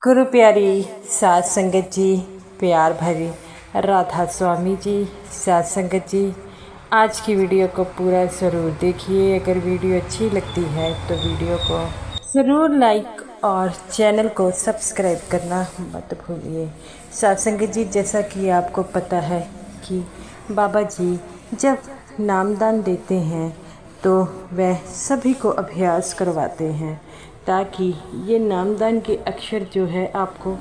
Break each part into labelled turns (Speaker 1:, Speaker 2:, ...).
Speaker 1: गुरु प्यारी साध संगत जी, प्यार भरी राधा स्वामी जी, साध संगत जी, आज की वीडियो को पूरा ज़रूर देखिए। अगर वीडियो अच्छी लगती है तो वीडियो को ज़रूर लाइक और चैनल को सब्सक्राइब करना मत भूलिए। साध संगत जी, जैसा कि आपको पता है कि बाबा जी जब नामदान देते हैं तो वह सभी को अभ्यास करवाते हैं ताकि ये नामदान के अक्षर जो है आपको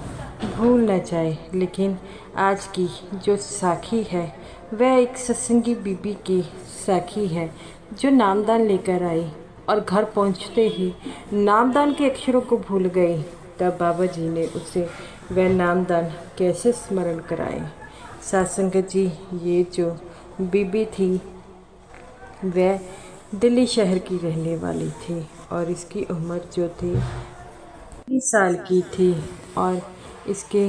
Speaker 1: भूल न जाए। लेकिन आज की जो साखी है वह एक सत्संगी बीबी की साखी है जो नामदान लेकर आई और घर पहुंचते ही नामदान के अक्षरों को भूल गई। तब बाबा जी ने उसे वह नामदान कैसे स्मरण कराए। साध संगत जी, ये जो बीबी थी वह दिल्ली शहर की रहने वाली थी और इसकी उम्र जो थी 30 साल की थी और इसके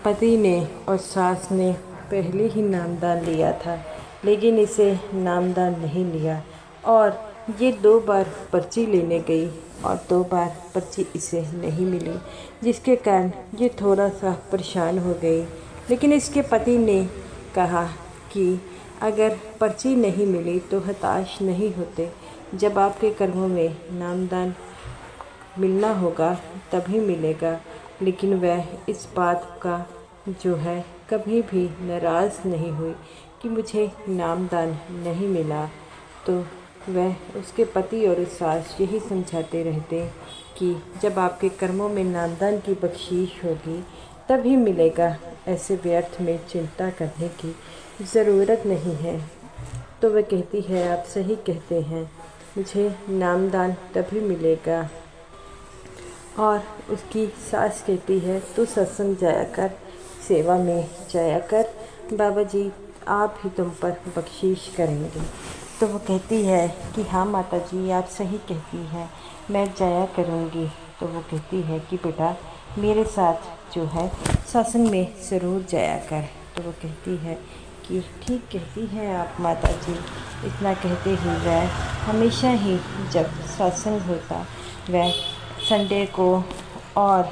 Speaker 1: पति ने और सास ने पहले ही नामदान लिया था, लेकिन इसे नामदान नहीं लिया और ये 2 बार पर्ची लेने गई और 2 बार पर्ची इसे नहीं मिली, जिसके कारण ये थोड़ा सा परेशान हो गई। लेकिन इसके पति ने कहा कि अगर पर्ची नहीं मिली तो हताश नहीं होते, जब आपके कर्मों में नामदान मिलना होगा तभी मिलेगा। लेकिन वह इस बात का जो है कभी भी नाराज़ नहीं हुई कि मुझे नामदान नहीं मिला। तो वह उसके पति और सास यही समझाते रहते कि जब आपके कर्मों में नामदान की बख्शीश होगी तभी मिलेगा, ऐसे व्यर्थ में चिंता करने की ज़रूरत नहीं है। तो वह कहती है, आप सही कहते हैं, मुझे नामदान तभी मिलेगा। और उसकी सास कहती है, तू सत्संग जाया कर, सेवा में जाया कर, बाबा जी आप ही तुम पर बख्शीश करेंगे। तो वो कहती है कि हाँ माता जी, आप सही कहती हैं, मैं जाया करूँगी। तो वो कहती है कि बेटा मेरे साथ जो है सत्संग में ज़रूर जाया कर। तो वो कहती है कि ठीक कहती हैं आप माता जी। इतना कहते ही वह हमेशा ही जब सत्संग होता वह संडे को और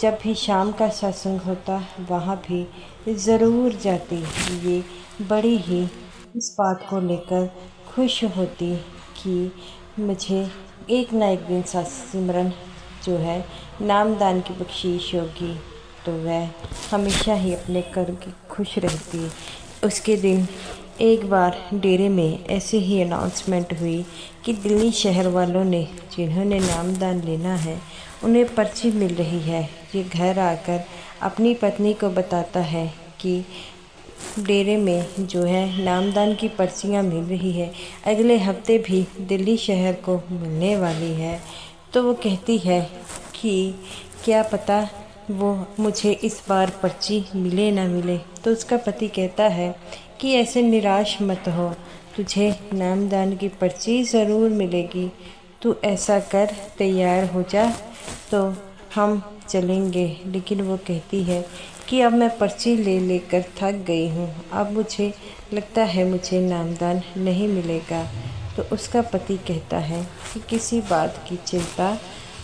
Speaker 1: जब भी शाम का सत्संग होता वहाँ भी ज़रूर जाती। ये बड़ी ही इस बात को लेकर खुश होती कि मुझे एक ना एक दिन सिमरन जो है नामदान की बख्शीश होगी। तो वह हमेशा ही अपने कर की खुश रहती। उसके दिन एक बार डेरे में ऐसे ही अनाउंसमेंट हुई कि दिल्ली शहर वालों ने जिन्होंने नामदान लेना है उन्हें पर्ची मिल रही है। ये घर आकर अपनी पत्नी को बताता है कि डेरे में जो है नामदान की पर्चियाँ मिल रही है, अगले हफ्ते भी दिल्ली शहर को मिलने वाली है। तो वो कहती है कि क्या पता वो मुझे इस बार पर्ची मिले ना मिले। तो उसका पति कहता है कि ऐसे निराश मत हो, तुझे नामदान की पर्ची ज़रूर मिलेगी, तू ऐसा कर, तैयार हो जा, तो हम चलेंगे। लेकिन वो कहती है कि अब मैं पर्ची ले लेकर थक गई हूँ, अब मुझे लगता है मुझे नामदान नहीं मिलेगा। तो उसका पति कहता है कि किसी बात की चिंता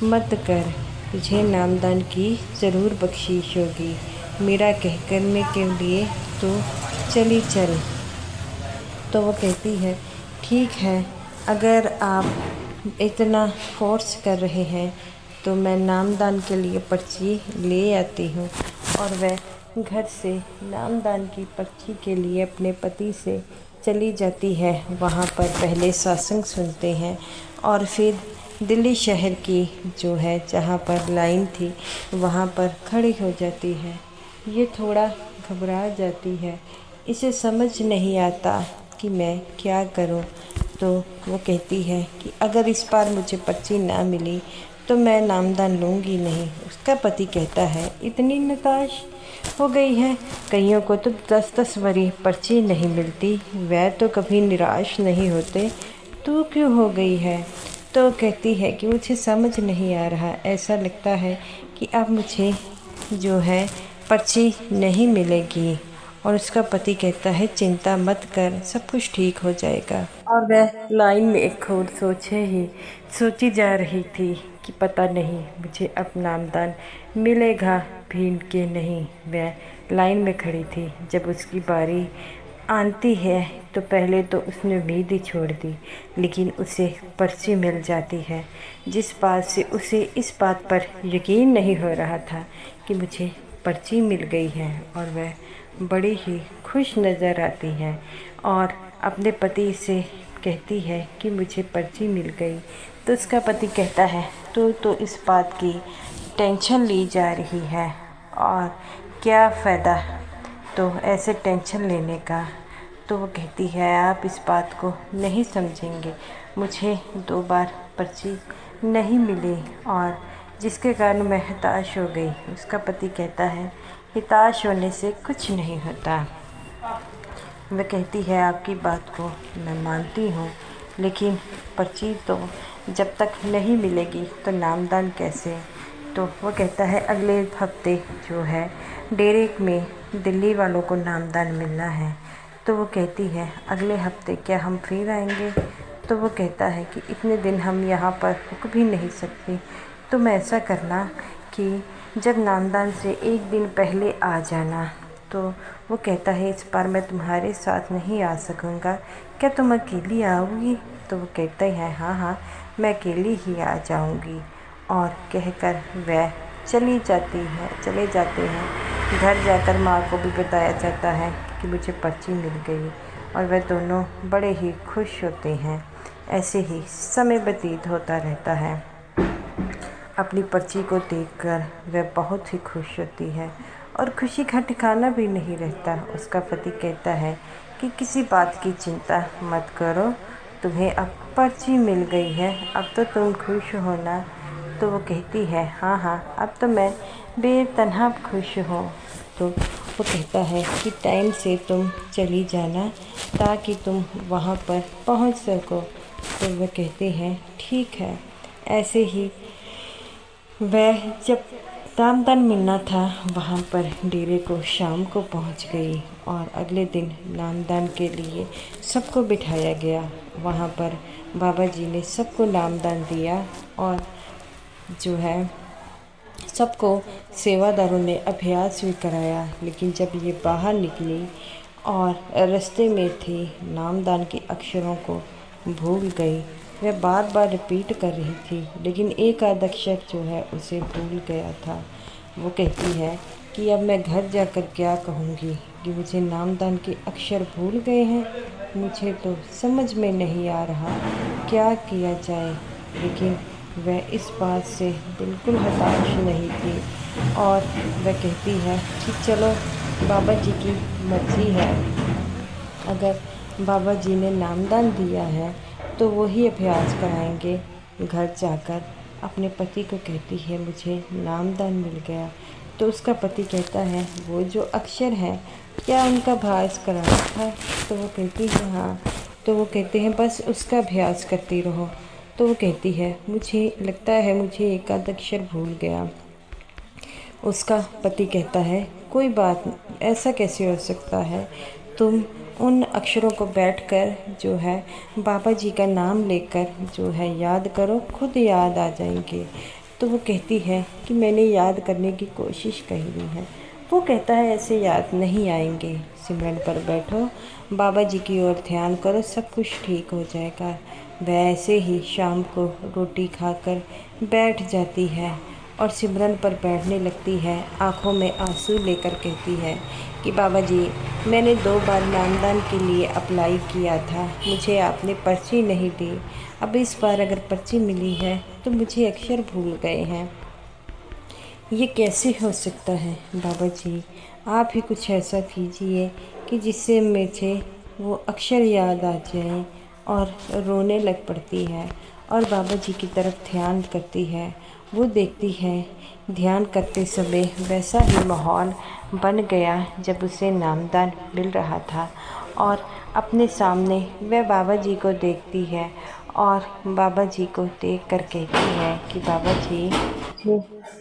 Speaker 1: मत कर, तुझे नामदान की ज़रूर बख्शीश होगी, मेरा कह करने के लिए तो चली चल। तो वो कहती है ठीक है, अगर आप इतना फोर्स कर रहे हैं तो मैं नामदान के लिए पर्ची ले आती हूँ। और वह घर से नामदान की पर्ची के लिए अपने पति से चली जाती है। वहाँ पर पहले सत्संग सुनते हैं और फिर दिल्ली शहर की जो है जहाँ पर लाइन थी वहाँ पर खड़ी हो जाती है। ये थोड़ा घबरा जाती है, इसे समझ नहीं आता कि मैं क्या करूं। तो वो कहती है कि अगर इस बार मुझे पर्ची ना मिली तो मैं नामदान लूँगी नहीं। उसका पति कहता है इतनी निराश हो गई है, कईयों को तो 10-10 बारी पर्ची नहीं मिलती, वह तो कभी निराश नहीं होते, तू क्यों हो गई है। तो कहती है कि मुझे समझ नहीं आ रहा, ऐसा लगता है कि अब मुझे जो है पर्ची नहीं मिलेगी। और उसका पति कहता है चिंता मत कर, सब कुछ ठीक हो जाएगा। और वह लाइन में खूब सोची जा रही थी कि पता नहीं मुझे अब नामदान मिलेगा भी कि नहीं। वह लाइन में खड़ी थी। जब उसकी बारी आती है तो पहले तो उसने उम्मीद ही छोड़ दी, लेकिन उसे पर्ची मिल जाती है, जिस बात से उसे इस बात पर यकीन नहीं हो रहा था कि मुझे पर्ची मिल गई है। और वह बड़ी ही खुश नज़र आती है और अपने पति से कहती है कि मुझे पर्ची मिल गई। तो उसका पति कहता है तू तो इस बात की टेंशन ली जा रही है और क्या फ़ायदा तो ऐसे टेंशन लेने का। तो वो कहती है आप इस बात को नहीं समझेंगे, मुझे 2 बार पर्ची नहीं मिली और जिसके कारण मैं हताश हो गई। उसका पति कहता है हताश होने से कुछ नहीं होता। वह कहती है आपकी बात को मैं मानती हूँ, लेकिन पर्ची तो जब तक नहीं मिलेगी तो नामदान कैसे। तो वो कहता है अगले हफ्ते जो है डेरे में दिल्ली वालों को नामदान मिलना है। तो वो कहती है अगले हफ्ते क्या हम फिर आएंगे। तो वो कहता है कि इतने दिन हम यहाँ पर रुक भी नहीं सकते, तुम ऐसा करना कि जब नामदान से 1 दिन पहले आ जाना। तो वो कहता है इस बार मैं तुम्हारे साथ नहीं आ सकूँगा, क्या तुम अकेली आओगी। तो वो कहता है हाँ मैं अकेली ही आ जाऊँगी। और कहकर वह चले जाते हैं। घर जाकर माँ को भी बताया जाता है कि मुझे पर्ची मिल गई और वह दोनों बड़े ही खुश होते हैं। ऐसे ही समय व्यतीत होता रहता है। अपनी पर्ची को देखकर वह बहुत ही खुश होती है और खुशी का ठिकाना भी नहीं रहता। उसका पति कहता है कि किसी बात की चिंता मत करो, तुम्हें अब पर्ची मिल गई है, अब तो तुम खुश हो ना। तो वो कहती है हाँ अब तो मैं बेतनहा खुश हूँ। तो वो कहता है कि टाइम से तुम चली जाना ताकि तुम वहाँ पर पहुँच सको। तो वह कहते हैं ठीक है। ऐसे ही वह जब नामदान मिलना था वहाँ पर डेरे को शाम को पहुँच गई और अगले दिन नामदान के लिए सबको बिठाया गया। वहाँ पर बाबा जी ने सबको नामदान दिया और जो है सबको सेवादारों ने अभ्यास भी कराया। लेकिन जब ये बाहर निकली और रास्ते में थी नामदान के अक्षरों को भूल गई। वह बार बार रिपीट कर रही थी, लेकिन एक आध अक्षर जो है उसे भूल गया था। वो कहती है कि अब मैं घर जाकर क्या कहूँगी कि मुझे नामदान के अक्षर भूल गए हैं। मुझे तो समझ में नहीं आ रहा क्या किया जाए। लेकिन वह इस बात से बिल्कुल हताश नहीं थी और वह कहती है कि चलो बाबा जी की मर्ज़ी है, अगर बाबा जी ने नामदान दिया है तो वही अभ्यास कराएंगे। घर जाकर अपने पति को कहती है मुझे नामदान मिल गया। तो उसका पति कहता है वो जो अक्षर है क्या उनका अभ्यास कराना था। तो वो कहती है हाँ। तो वो कहते हैं बस उसका अभ्यास करती रहो। तो वो कहती है मुझे लगता है मुझे एक आध अक्षर भूल गया। उसका पति कहता है कोई बात नहीं, ऐसा कैसे हो सकता है, तुम उन अक्षरों को बैठकर जो है बाबा जी का नाम लेकर जो है याद करो, खुद याद आ जाएंगे। तो वो कहती है कि मैंने याद करने की कोशिश करी है। वो कहता है ऐसे याद नहीं आएंगे, सिमरन पर बैठो, बाबा जी की ओर ध्यान करो, सब कुछ ठीक हो जाएगा। वह ऐसे ही शाम को रोटी खाकर बैठ जाती है और सिमरन पर बैठने लगती है। आँखों में आंसू लेकर कहती है कि बाबा जी मैंने 2 बार नामदान के लिए अप्लाई किया था, मुझे आपने पर्ची नहीं दी। अब इस बार अगर पर्ची मिली है तो मुझे अक्षर भूल गए हैं, ये कैसे हो सकता है। बाबा जी आप ही कुछ ऐसा कीजिए कि जिससे मुझे वो अक्षर याद आ जाए। और रोने लग पड़ती है और बाबा जी की तरफ ध्यान करती है। वो देखती है ध्यान करते समय वैसा ही माहौल बन गया जब उसे नामदान मिल रहा था और अपने सामने वह बाबा जी को देखती है और बाबा जी को देखकर कहती है कि बाबा जी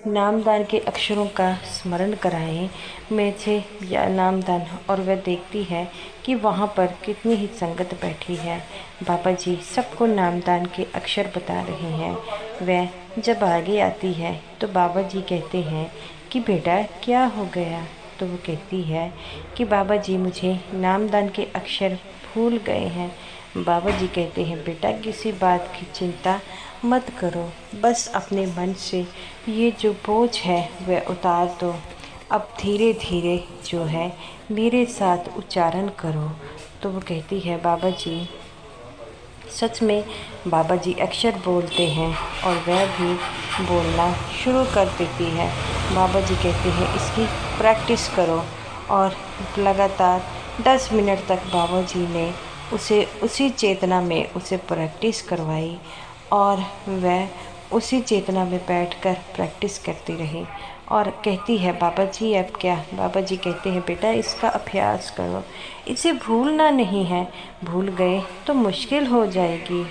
Speaker 1: नामदान के अक्षरों का स्मरण कराएं मुझे या नामदान। और वह देखती है कि वहाँ पर कितनी ही संगत बैठी है। बाबा जी सबको नामदान के अक्षर बता रहे हैं। वह जब आगे आती है तो बाबा जी कहते हैं कि बेटा क्या हो गया। तो वो कहती है कि बाबा जी मुझे नामदान के अक्षर भूल गए हैं। बाबा जी कहते हैं बेटा किसी बात की चिंता मत करो, बस अपने मन से ये जो बोझ है वह उतार दो। अब धीरे धीरे जो है मेरे साथ उच्चारण करो। तो वो कहती है बाबा जी, सच में बाबा जी अक्षर बोलते हैं और वह भी बोलना शुरू कर देती है। बाबा जी कहते हैं इसकी प्रैक्टिस करो और लगातार 10 मिनट तक बाबा जी ने उसे उसी चेतना में उसे प्रैक्टिस करवाई और वह उसी चेतना में बैठकर प्रैक्टिस करती रही और कहती है बाबा जी अब क्या। बाबा जी कहते हैं बेटा इसका अभ्यास करो, इसे भूलना नहीं है, भूल गए तो मुश्किल हो जाएगी।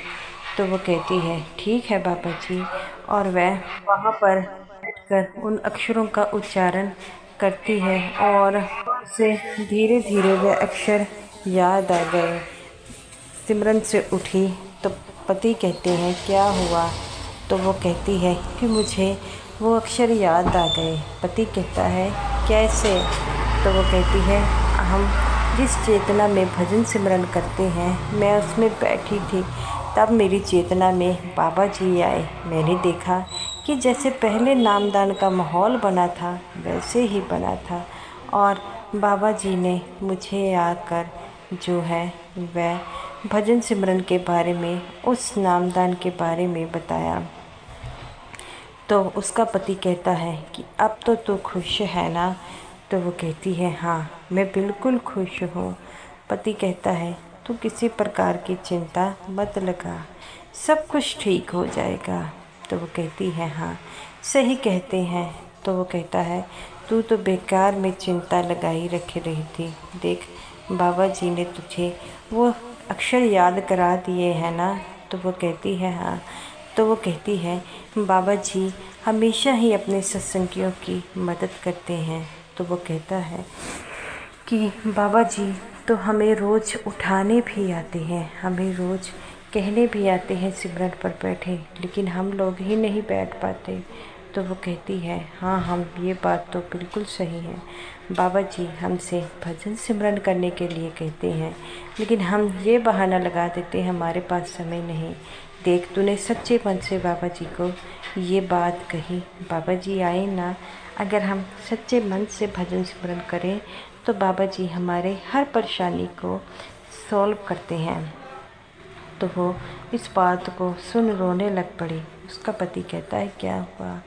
Speaker 1: तो वो कहती है ठीक है बाबा जी, और वह वहाँ पर बैठकर उन अक्षरों का उच्चारण करती है और उसे धीरे धीरे वह अक्षर याद आ गए। सिमरन से उठी तो पति कहते हैं क्या हुआ। तो वो कहती है कि मुझे वो अक्षर याद आ गए। पति कहता है कैसे। तो वो कहती है हम जिस चेतना में भजन सिमरन करते हैं मैं उसमें बैठी थी, तब मेरी चेतना में बाबा जी आए। मैंने देखा कि जैसे पहले नामदान का माहौल बना था वैसे ही बना था और बाबा जी ने मुझे आकर जो है वह भजन सिमरन के बारे में, उस नामदान के बारे में बताया। तो उसका पति कहता है कि अब तो तू खुश है ना। तो वो कहती है हाँ मैं बिल्कुल खुश हूँ। पति कहता है तू किसी प्रकार की चिंता मत लगा, सब कुछ ठीक हो जाएगा। तो वो कहती है हाँ सही कहते हैं। तो वो कहता है तू तो बेकार में चिंता लगाई रखी रही थी, देख बाबा जी ने तुझे वो अक्षर याद करा दिए हैं ना। तो वो कहती है हाँ। तो वो कहती है बाबा जी हमेशा ही अपने सत्संगियों की मदद करते हैं। तो वो कहता है कि बाबा जी तो हमें रोज़ उठाने भी आते हैं, हमें रोज़ कहने भी आते हैं सिमरन पर बैठे, लेकिन हम लोग ही नहीं बैठ पाते। तो वो कहती है हाँ हम ये बात तो बिल्कुल सही है, बाबा जी हमसे भजन सिमरन करने के लिए कहते हैं, लेकिन हम ये बहाना लगा देते हैं हमारे पास समय नहीं। देख तूने सच्चे मन से बाबा जी को ये बात कही, बाबा जी आए ना। अगर हम सच्चे मन से भजन सिमरन करें तो बाबा जी हमारे हर परेशानी को सॉल्व करते हैं। तो वो इस बात को सुन रोने लग पड़ी। उसका पति कहता है क्या हुआ।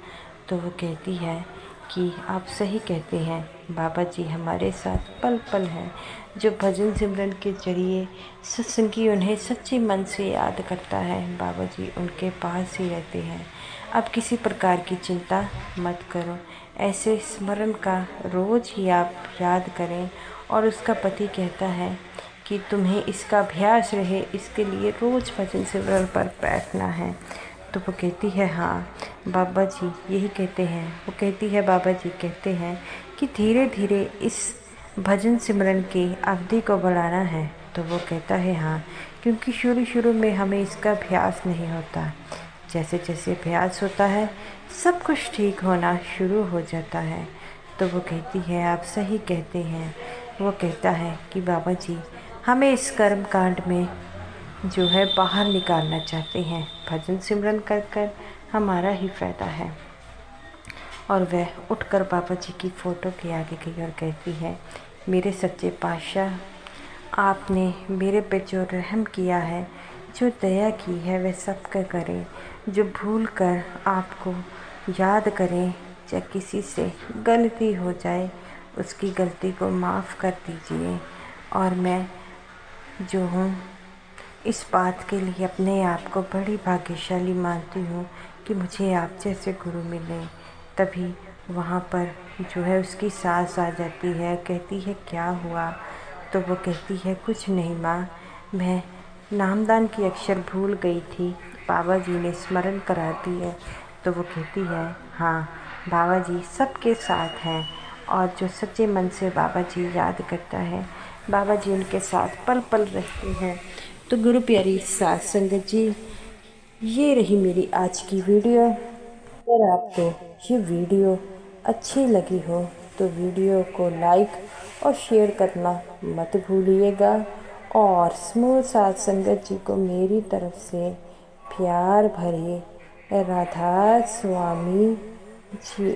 Speaker 1: तो वो कहती है कि आप सही कहते हैं, बाबा जी हमारे साथ पल पल हैं। जो भजन सिमरन के जरिए सत्संगी उन्हें सच्चे मन से याद करता है, बाबा जी उनके पास ही रहते हैं। अब किसी प्रकार की चिंता मत करो, ऐसे स्मरण का रोज़ ही आप याद करें। और उसका पति कहता है कि तुम्हें इसका अभ्यास रहे, इसके लिए रोज़ भजन सिमरन पर बैठना है। तो वो कहती है हाँ बाबा जी यही कहते हैं। वो कहती है बाबा जी कहते हैं कि धीरे धीरे इस भजन सिमरन की अवधि को बढ़ाना है। तो वो कहता है हाँ, क्योंकि शुरू में हमें इसका अभ्यास नहीं होता, जैसे जैसे अभ्यास होता है सब कुछ ठीक होना शुरू हो जाता है। तो वो कहती है आप सही कहते हैं। वो कहता है कि बाबा जी हमें इस कर्म कांड में जो है बाहर निकालना चाहते हैं, भजन सिमरन कर कर हमारा ही फ़ायदा है। और वह उठकर बाबा जी की फ़ोटो के आगे गई और कहती है मेरे सच्चे पातशाह, आपने मेरे पे जो रहम किया है, जो दया की है वह सबका करें। जो भूल कर आपको याद करें या किसी से गलती हो जाए उसकी गलती को माफ़ कर दीजिए। और मैं जो हूँ इस बात के लिए अपने आप को बड़ी भाग्यशाली मानती हूँ कि मुझे आप जैसे गुरु मिले। तभी वहाँ पर जो है उसकी सास आ जाती है, कहती है क्या हुआ। तो वो कहती है कुछ नहीं माँ, मैं नामदान की अक्षर भूल गई थी, बाबा जी ने स्मरण करा दी है। तो वो कहती है हाँ बाबा जी सबके साथ हैं, और जो सच्चे मन से बाबा जी याद करता है बाबा जी उनके साथ पल पल रहते हैं। तो गुरु प्यारी साथ संगत जी, ये रही मेरी आज की वीडियो। अगर आपको ये वीडियो अच्छी लगी हो तो वीडियो को लाइक और शेयर करना मत भूलिएगा। और समूह साथ संगत जी को मेरी तरफ से प्यार भरे राधा स्वामी जी।